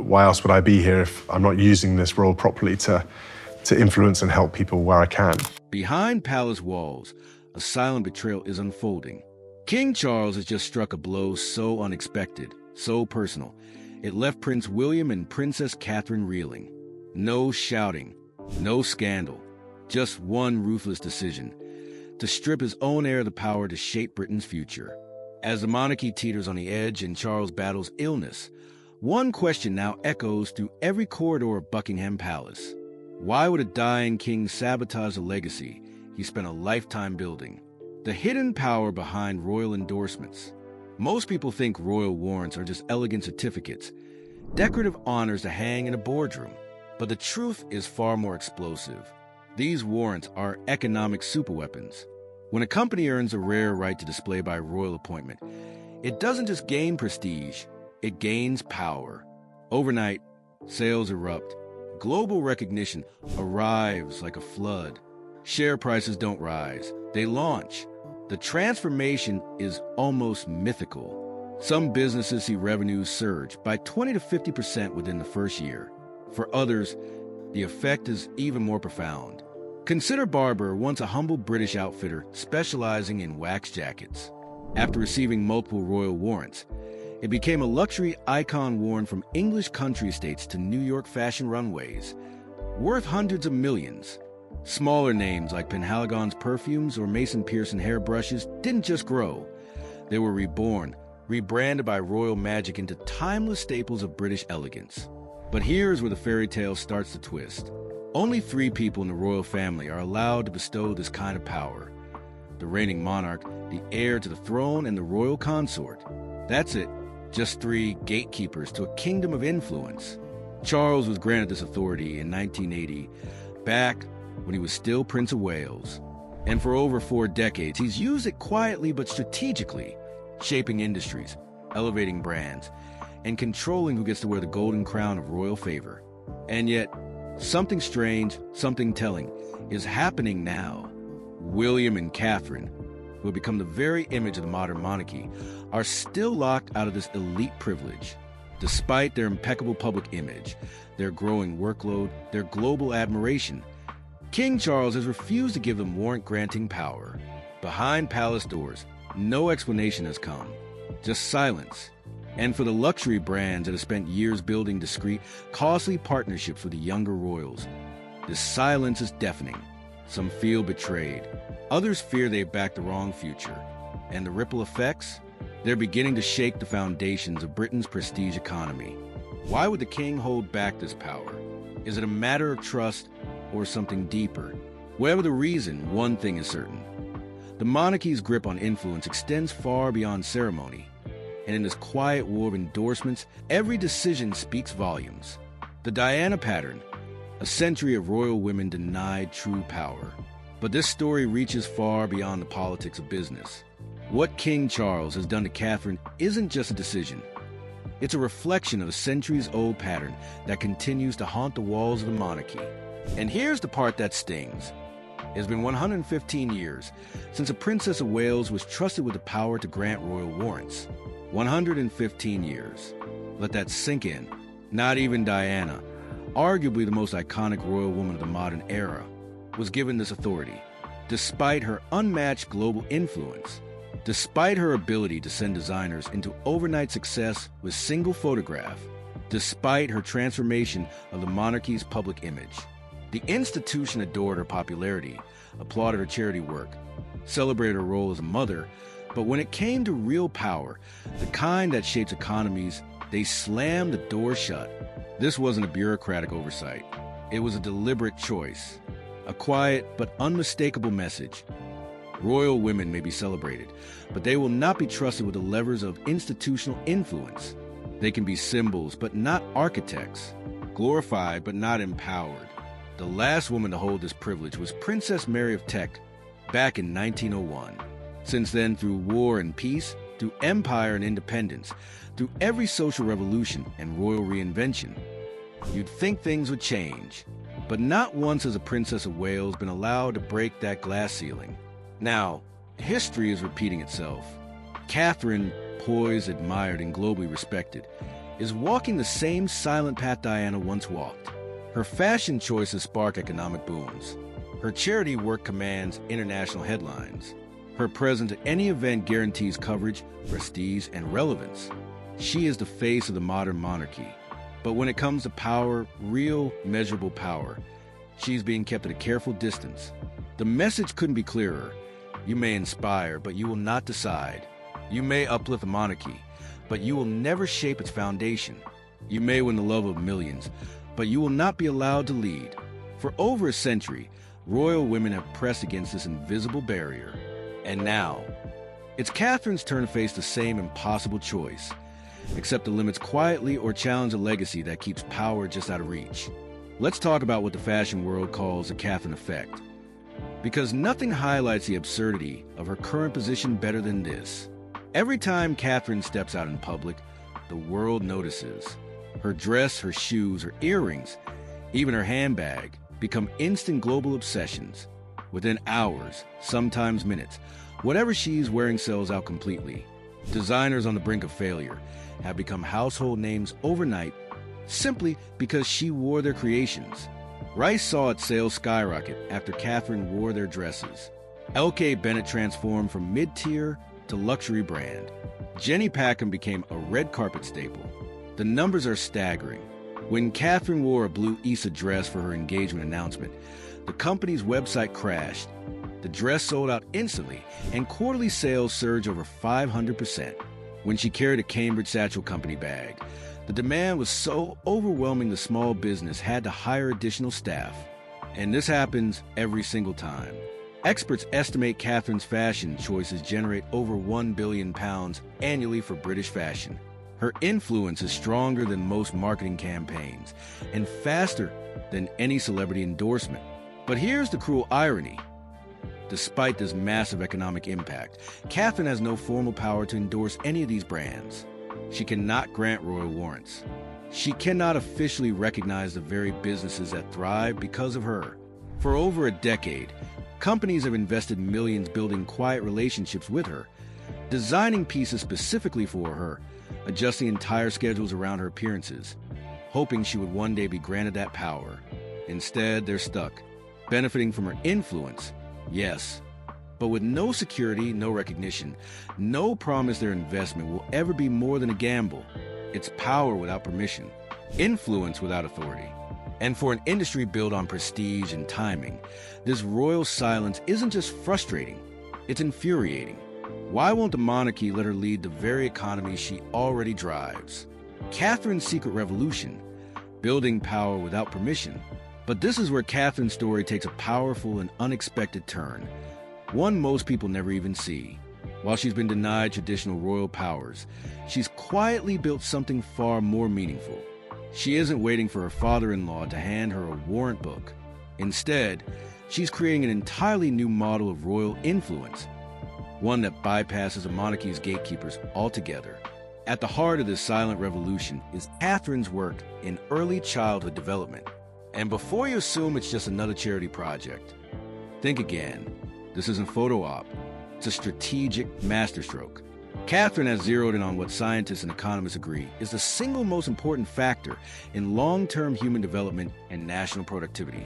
why else would I be here if I'm not using this role properly to influence and help people where I can? Behind palace walls, a silent betrayal is unfolding. King Charles has just struck a blow so unexpected, so personal. It left Prince William and Princess Catherine reeling. No shouting, no scandal, just one ruthless decision: to strip his own heir the power to shape Britain's future. As the monarchy teeters on the edge and Charles battles illness, one question now echoes through every corridor of Buckingham Palace. Why would a dying king sabotage a legacy he spent a lifetime building? The hidden power behind royal endorsements. Most people think royal warrants are just elegant certificates, decorative honors to hang in a boardroom. But the truth is far more explosive. These warrants are economic superweapons. When a company earns a rare right to display by royal appointment, it doesn't just gain prestige, it gains power. Overnight, sales erupt. Global recognition arrives like a flood. Share prices don't rise, they launch. The transformation is almost mythical. Some businesses see revenues surge by 20 to 50% within the first year. For others, the effect is even more profound. Consider Barber, once a humble British outfitter specializing in wax jackets. After receiving multiple royal warrants, it became a luxury icon worn from English country estates to New York fashion runways, worth hundreds of millions. Smaller names like Penhaligon's perfumes or Mason Pearson hairbrushes didn't just grow. They were reborn, rebranded by royal magic into timeless staples of British elegance. But here's where the fairy tale starts to twist. Only 3 people in the royal family are allowed to bestow this kind of power: the reigning monarch, the heir to the throne, and the royal consort. That's it, just 3 gatekeepers to a kingdom of influence. Charles was granted this authority in 1980, back when he was still Prince of Wales. And for over 4 decades, he's used it quietly but strategically, shaping industries, elevating brands, and controlling who gets to wear the golden crown of royal favor. And yet, something strange, something telling, is happening now. William and Catherine, who have become the very image of the modern monarchy, are still locked out of this elite privilege. Despite their impeccable public image, their growing workload, their global admiration, King Charles has refused to give them warrant-granting power. Behind palace doors, no explanation has come, just silence. And for the luxury brands that have spent years building discreet, costly partnerships with the younger royals, this silence is deafening. Some feel betrayed. Others fear they've backed the wrong future. And the ripple effects? They're beginning to shake the foundations of Britain's prestige economy. Why would the king hold back this power? Is it a matter of trust or something deeper? Whatever the reason, one thing is certain. The monarchy's grip on influence extends far beyond ceremony. And in this quiet war of endorsements, every decision speaks volumes. The Diana pattern, a century of royal women denied true power. But this story reaches far beyond the politics of business. What King Charles has done to Catherine isn't just a decision. It's a reflection of a centuries-old pattern that continues to haunt the walls of the monarchy. And here's the part that stings. It has been 115 years since a Princess of Wales was trusted with the power to grant royal warrants. 115 years. Let that sink in. Not even Diana, arguably the most iconic royal woman of the modern era, was given this authority, despite her unmatched global influence, despite her ability to send designers into overnight success with single photograph, despite her transformation of the monarchy's public image. The institution adored her popularity, applauded her charity work, celebrated her role as a mother, but when it came to real power, the kind that shapes economies, they slammed the door shut. This wasn't a bureaucratic oversight. It was a deliberate choice, a quiet but unmistakable message. Royal women may be celebrated, but they will not be trusted with the levers of institutional influence. They can be symbols, but not architects, glorified, but not empowered. The last woman to hold this privilege was Princess Mary of Teck back in 1901. Since then, through war and peace, through empire and independence, through every social revolution and royal reinvention, you'd think things would change. But not once has a Princess of Wales been allowed to break that glass ceiling. Now, history is repeating itself. Catherine, poised, admired, and globally respected, is walking the same silent path Diana once walked. Her fashion choices spark economic booms. Her charity work commands international headlines. Her presence at any event guarantees coverage, prestige, and relevance. She is the face of the modern monarchy. But when it comes to power, real, measurable power, she's being kept at a careful distance. The message couldn't be clearer. You may inspire, but you will not decide. You may uplift the monarchy, but you will never shape its foundation. You may win the love of millions, but you will not be allowed to lead. For over a century, royal women have pressed against this invisible barrier. And now, it's Catherine's turn to face the same impossible choice. Accept the limits quietly or challenge a legacy that keeps power just out of reach. Let's talk about what the fashion world calls the Catherine effect. Because nothing highlights the absurdity of her current position better than this. Every time Catherine steps out in public, the world notices. Her dress, her shoes, her earrings, even her handbag become instant global obsessions. Within hours, sometimes minutes, whatever she's wearing sells out completely. Designers on the brink of failure have become household names overnight simply because she wore their creations. Rice saw its sales skyrocket after Catherine wore their dresses. L.K. Bennett transformed from mid-tier to luxury brand. Jenny Packham became a red carpet staple. The numbers are staggering. When Catherine wore a blue Issa dress for her engagement announcement, the company's website crashed. The dress sold out instantly, and quarterly sales surged over 500%. When she carried a Cambridge Satchel Company bag, the demand was so overwhelming the small business had to hire additional staff. And this happens every single time. Experts estimate Catherine's fashion choices generate over £1 billion annually for British fashion. Her influence is stronger than most marketing campaigns and faster than any celebrity endorsement. But here's the cruel irony. Despite this massive economic impact, Catherine has no formal power to endorse any of these brands. She cannot grant royal warrants. She cannot officially recognize the very businesses that thrive because of her. For over a decade, companies have invested millions building quiet relationships with her, designing pieces specifically for her, adjusting entire schedules around her appearances, hoping she would one day be granted that power. Instead, they're stuck, benefiting from her influence, yes, but with no security, no recognition, no promise their investment will ever be more than a gamble. It's power without permission, influence without authority. And for an industry built on prestige and timing, this royal silence isn't just frustrating, it's infuriating. Why won't the monarchy let her lead the very economy she already drives? Catherine's secret revolution, building power without permission. But this is where Catherine's story takes a powerful and unexpected turn, one most people never even see. While she's been denied traditional royal powers, she's quietly built something far more meaningful. She isn't waiting for her father-in-law to hand her a warrant book. Instead, she's creating an entirely new model of royal influence, one that bypasses a monarchy's gatekeepers altogether. At the heart of this silent revolution is Catherine's work in early childhood development. And before you assume it's just another charity project, think again. This isn't photo op. It's a strategic masterstroke. Catherine has zeroed in on what scientists and economists agree is the single most important factor in long-term human development and national productivity: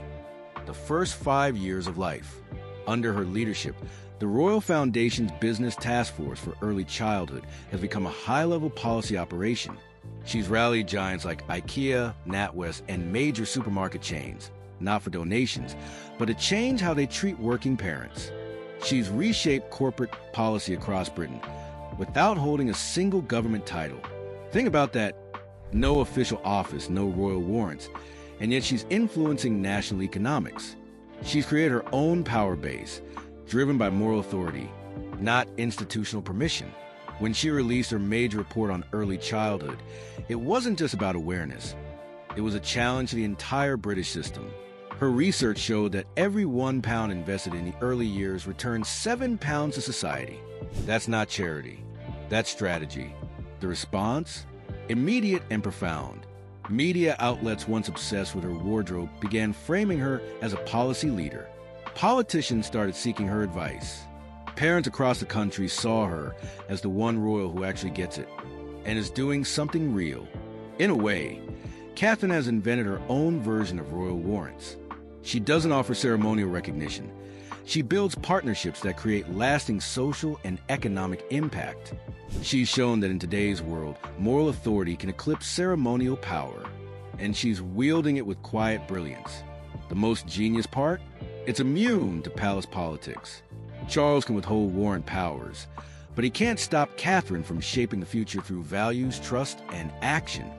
the first 5 years of life. Under her leadership, the Royal Foundation's Business Task Force for Early Childhood has become a high-level policy operation. She's rallied giants like IKEA, NatWest, and major supermarket chains, not for donations, but to change how they treat working parents. She's reshaped corporate policy across Britain without holding a single government title. Think about that. No official office, no royal warrants, and yet she's influencing national economics. She's created her own power base, driven by moral authority, not institutional permission. When she released her major report on early childhood, it wasn't just about awareness. It was a challenge to the entire British system. Her research showed that every £1 invested in the early years returns £7 to society. That's not charity. That's strategy. The response? Immediate and profound. Media outlets once obsessed with her wardrobe began framing her as a policy leader. Politicians started seeking her advice. Parents across the country saw her as the one royal who actually gets it and is doing something real. In a way, Catherine has invented her own version of royal warrants. She doesn't offer ceremonial recognition. She builds partnerships that create lasting social and economic impact. She's shown that in today's world, moral authority can eclipse ceremonial power, and she's wielding it with quiet brilliance. The most genius part? It's immune to palace politics. Charles can withhold warrant powers, but he can't stop Catherine from shaping the future through values, trust, and action.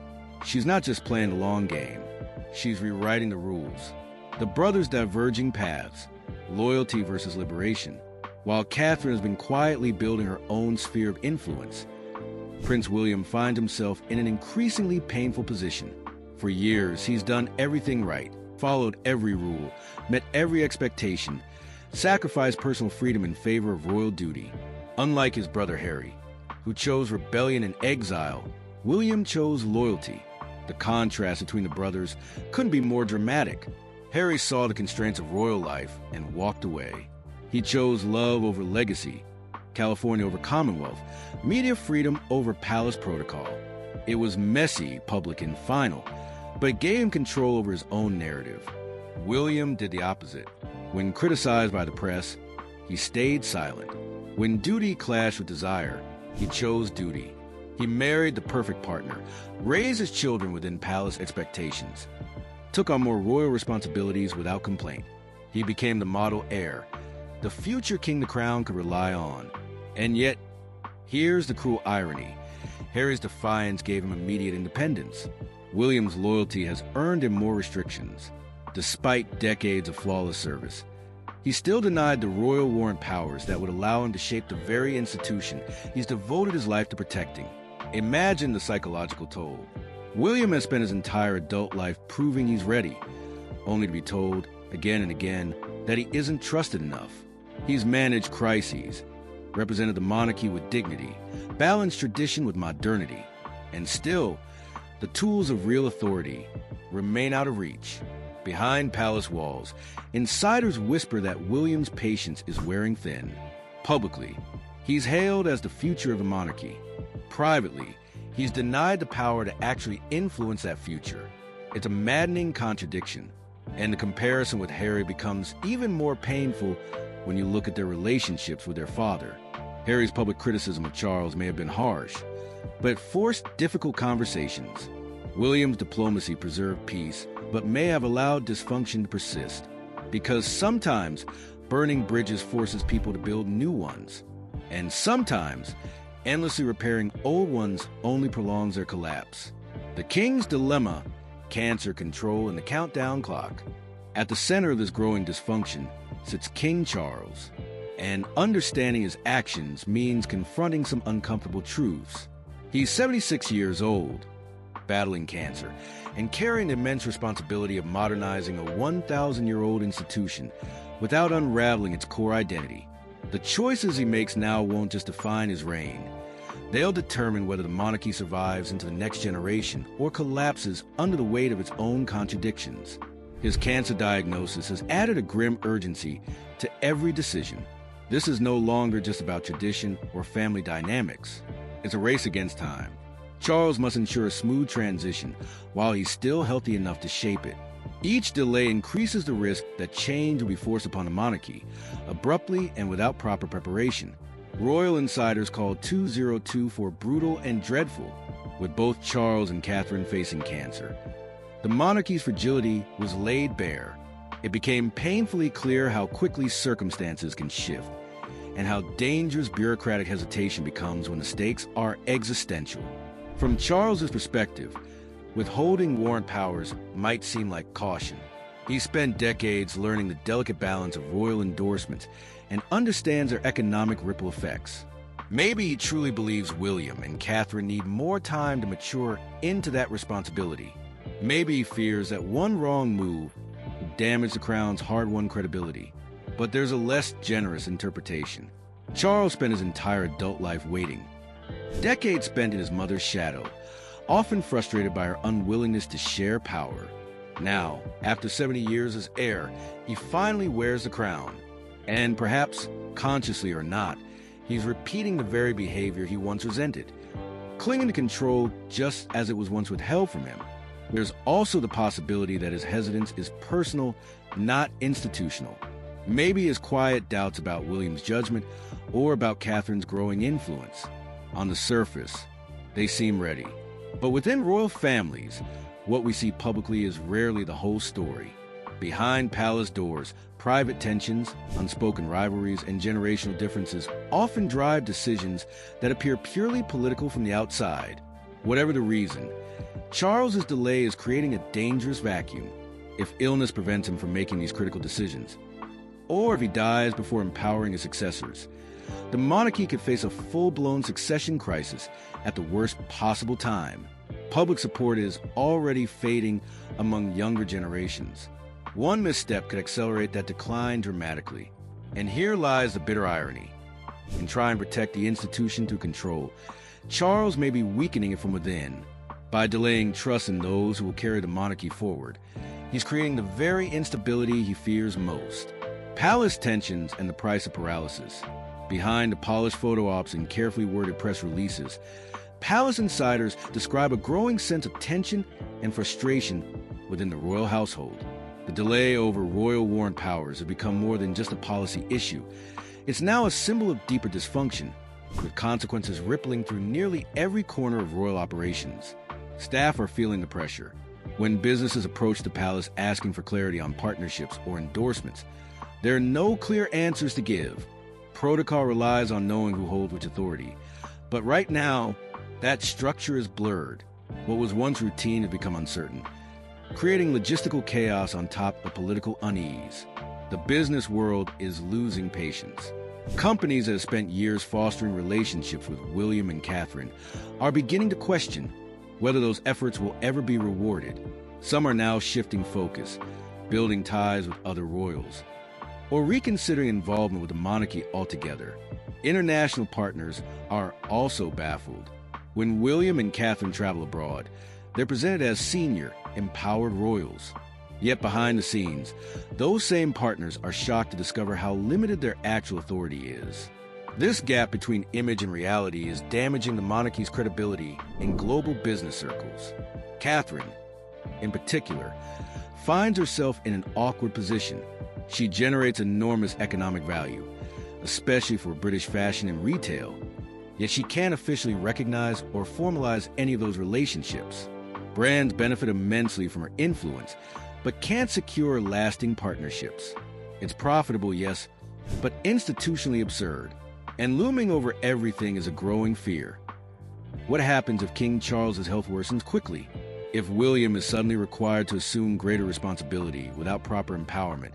She's not just playing the long game. She's rewriting the rules. The brothers' diverging paths, loyalty versus liberation. While Catherine has been quietly building her own sphere of influence, Prince William finds himself in an increasingly painful position. For years, he's done everything right, followed every rule, met every expectation, sacrificed personal freedom in favor of royal duty. Unlike his brother Harry, who chose rebellion and exile, William chose loyalty. The contrast between the brothers couldn't be more dramatic. Harry saw the constraints of royal life and walked away. He chose love over legacy, California over Commonwealth, media freedom over palace protocol. It was messy, public, and final, but it gave him control over his own narrative. William did the opposite. When criticized by the press, he stayed silent. When duty clashed with desire, he chose duty. He married the perfect partner, raised his children within palace expectations, took on more royal responsibilities without complaint. He became the model heir, the future king the crown could rely on. And yet, here's the cruel irony. Harry's defiance gave him immediate independence. William's loyalty has earned him more restrictions. Despite decades of flawless service, he still denied the royal warrant powers that would allow him to shape the very institution he's devoted his life to protecting. Imagine the psychological toll. William has spent his entire adult life proving he's ready, only to be told again and again that he isn't trusted enough. He's managed crises, represented the monarchy with dignity, balanced tradition with modernity, and still, the tools of real authority remain out of reach. Behind palace walls, insiders whisper that William's patience is wearing thin. Publicly, he's hailed as the future of the monarchy. Privately, he's denied the power to actually influence that future. It's a maddening contradiction, and the comparison with Harry becomes even more painful when you look at their relationships with their father. Harry's public criticism of Charles may have been harsh, but it forced difficult conversations. William's diplomacy preserved peace, but may have allowed dysfunction to persist, because sometimes burning bridges forces people to build new ones, and sometimes endlessly repairing old ones only prolongs their collapse. The king's dilemma: cancer, control, and the countdown clock. At the center of this growing dysfunction sits King Charles, and understanding his actions means confronting some uncomfortable truths. He's 76 years old, battling cancer, and carrying the immense responsibility of modernizing a 1,000-year-old institution without unraveling its core identity. The choices he makes now won't just define his reign. They'll determine whether the monarchy survives into the next generation or collapses under the weight of its own contradictions. His cancer diagnosis has added a grim urgency to every decision. This is no longer just about tradition or family dynamics. It's a race against time. Charles must ensure a smooth transition while he's still healthy enough to shape it. Each delay increases the risk that change will be forced upon the monarchy, abruptly and without proper preparation. Royal insiders called 2024 brutal and dreadful, with both Charles and Catherine facing cancer. The monarchy's fragility was laid bare. It became painfully clear how quickly circumstances can shift, and how dangerous bureaucratic hesitation becomes when the stakes are existential. From Charles's perspective, withholding warrant powers might seem like caution. He spent decades learning the delicate balance of royal endorsements and understands their economic ripple effects. Maybe he truly believes William and Catherine need more time to mature into that responsibility. Maybe he fears that one wrong move would damage the crown's hard-won credibility. But there's a less generous interpretation. Charles spent his entire adult life waiting. Decades spent in his mother's shadow, often frustrated by her unwillingness to share power. Now, after 70 years as heir, he finally wears the crown. And perhaps, consciously or not, he's repeating the very behavior he once resented. clinging to control just as it was once withheld from him. There's also the possibility that his hesitance is personal, not institutional. Maybe his quiet doubts about William's judgment or about Catherine's growing influence. On the surface, they seem ready. But within royal families, what we see publicly is rarely the whole story. Behind palace doors, private tensions, unspoken rivalries, and generational differences often drive decisions that appear purely political from the outside. Whatever the reason, Charles's delay is creating a dangerous vacuum. If illness prevents him from making these critical decisions, or if he dies before empowering his successors, the monarchy could face a full-blown succession crisis at the worst possible time. Public support is already fading among younger generations. One misstep could accelerate that decline dramatically. And here lies the bitter irony. In trying to protect the institution through control, Charles may be weakening it from within. By delaying trust in those who will carry the monarchy forward, he's creating the very instability he fears most. Palace tensions and the price of paralysis. Behind the polished photo ops and carefully worded press releases, palace insiders describe a growing sense of tension and frustration within the royal household. The delay over royal warrant powers has become more than just a policy issue. It's now a symbol of deeper dysfunction, with consequences rippling through nearly every corner of royal operations. Staff are feeling the pressure. When businesses approach the palace asking for clarity on partnerships or endorsements, there are no clear answers to give. Protocol relies on knowing who holds which authority. But right now, that structure is blurred. What was once routine has become uncertain, creating logistical chaos on top of political unease. The business world is losing patience. Companies that have spent years fostering relationships with William and Catherine are beginning to question whether those efforts will ever be rewarded. Some are now shifting focus, building ties with other royals, or reconsidering involvement with the monarchy altogether. International partners are also baffled. When William and Catherine travel abroad, they're presented as senior, empowered royals. Yet behind the scenes, those same partners are shocked to discover how limited their actual authority is. This gap between image and reality is damaging the monarchy's credibility in global business circles. Catherine, in particular, finds herself in an awkward position. She generates enormous economic value, especially for British fashion and retail, yet she can't officially recognize or formalize any of those relationships. Brands benefit immensely from her influence, but can't secure lasting partnerships. It's profitable, yes, but institutionally absurd. And looming over everything is a growing fear. What happens if King Charles's health worsens quickly? If William is suddenly required to assume greater responsibility without proper empowerment,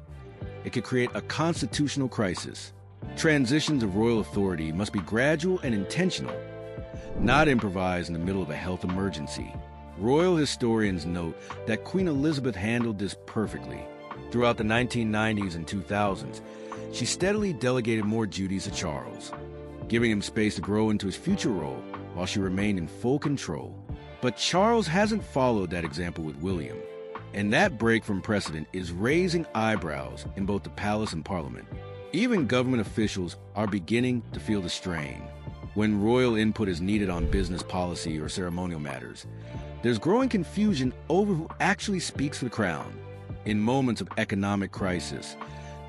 it could create a constitutional crisis. Transitions of royal authority must be gradual and intentional, not improvised in the middle of a health emergency. Royal historians note that Queen Elizabeth handled this perfectly. Throughout the 1990s and 2000s, she steadily delegated more duties to Charles, giving him space to grow into his future role while she remained in full control. But Charles hasn't followed that example with William, and that break from precedent is raising eyebrows in both the palace and parliament. Even government officials are beginning to feel the strain. When royal input is needed on business policy or ceremonial matters, there's growing confusion over who actually speaks for the crown. In moments of economic crisis,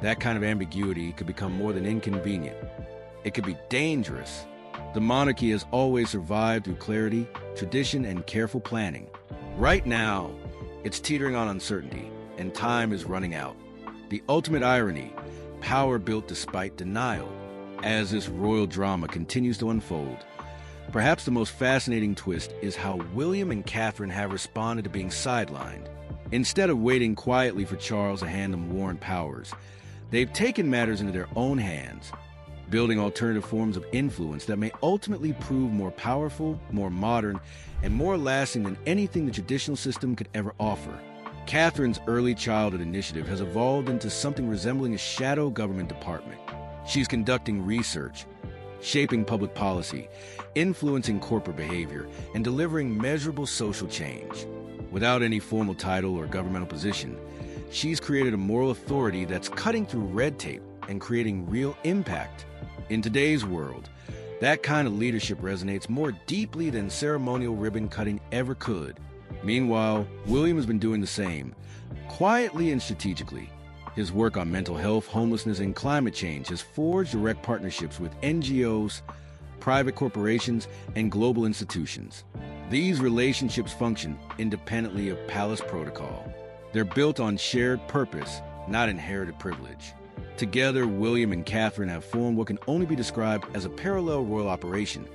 that kind of ambiguity could become more than inconvenient. It could be dangerous. The monarchy has always survived through clarity, tradition, and careful planning. Right now, it's teetering on uncertainty, and time is running out. The ultimate irony, power built despite denial. As this royal drama continues to unfold, perhaps the most fascinating twist is how William and Catherine have responded to being sidelined. Instead of waiting quietly for Charles to hand them warrant powers, they've taken matters into their own hands, building alternative forms of influence that may ultimately prove more powerful, more modern, and more lasting than anything the traditional system could ever offer. Catherine's early childhood initiative has evolved into something resembling a shadow government department. She's conducting research, shaping public policy, influencing corporate behavior, and delivering measurable social change. Without any formal title or governmental position, she's created a moral authority that's cutting through red tape and creating real impact. In today's world, That kind of leadership resonates more deeply than ceremonial ribbon cutting ever could. Meanwhile, William has been doing the same, quietly and strategically. His work on mental health, homelessness, and climate change has forged direct partnerships with NGOs, private corporations, and global institutions. These relationships function independently of palace protocol. They're built on shared purpose, not inherited privilege. Together, William and Catherine have formed what can only be described as a parallel royal operation,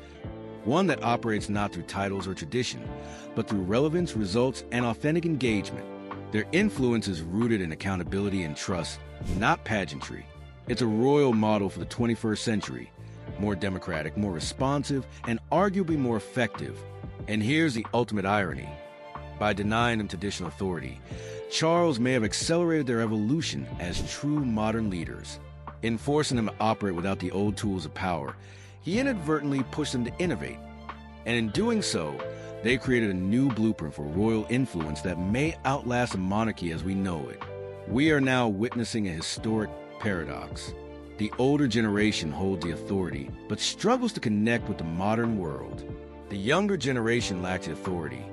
one that operates not through titles or tradition, but through relevance, results, and authentic engagement. Their influence is rooted in accountability and trust, not pageantry. It's a royal model for the 21st century, more democratic, more responsive, and arguably more effective. And here's the ultimate irony. By denying them traditional authority, Charles may have accelerated their evolution as true modern leaders. In forcing them to operate without the old tools of power, he inadvertently pushed them to innovate. And in doing so, they created a new blueprint for royal influence that may outlast a monarchy as we know it. We are now witnessing a historic paradox. The older generation holds the authority, but struggles to connect with the modern world. The younger generation lacks the authority,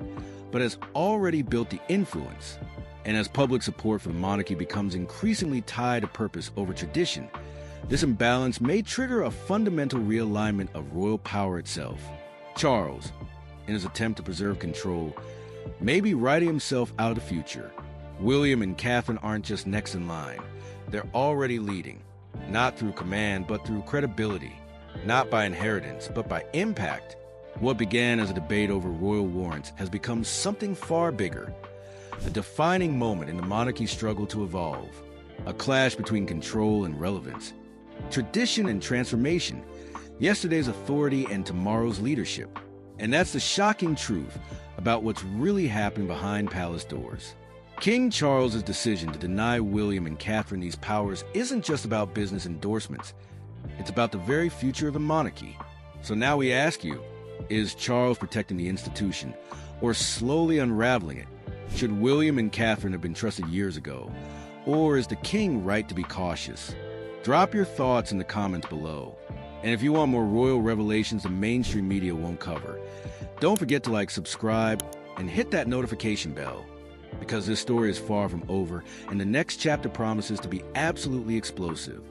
but has already built the influence. And as public support for the monarchy becomes increasingly tied to purpose over tradition, this imbalance may trigger a fundamental realignment of royal power itself. Charles, in his attempt to preserve control, may be writing himself out of the future. William and Catherine aren't just next in line. They're already leading, not through command, but through credibility, not by inheritance, but by impact. What began as a debate over royal warrants has become something far bigger, a defining moment in the monarchy's struggle to evolve, a clash between control and relevance, tradition and transformation, yesterday's authority and tomorrow's leadership. And that's the shocking truth about what's really happening behind palace doors. King Charles's decision to deny William and Catherine these powers isn't just about business endorsements. It's about the very future of the monarchy. So now we ask you, is Charles protecting the institution or slowly unraveling it? Should William and Catherine have been trusted years ago? Or is the king right to be cautious? Drop your thoughts in the comments below. And if you want more royal revelations the mainstream media won't cover, don't forget to like, subscribe, and hit that notification bell. Because this story is far from over, and the next chapter promises to be absolutely explosive.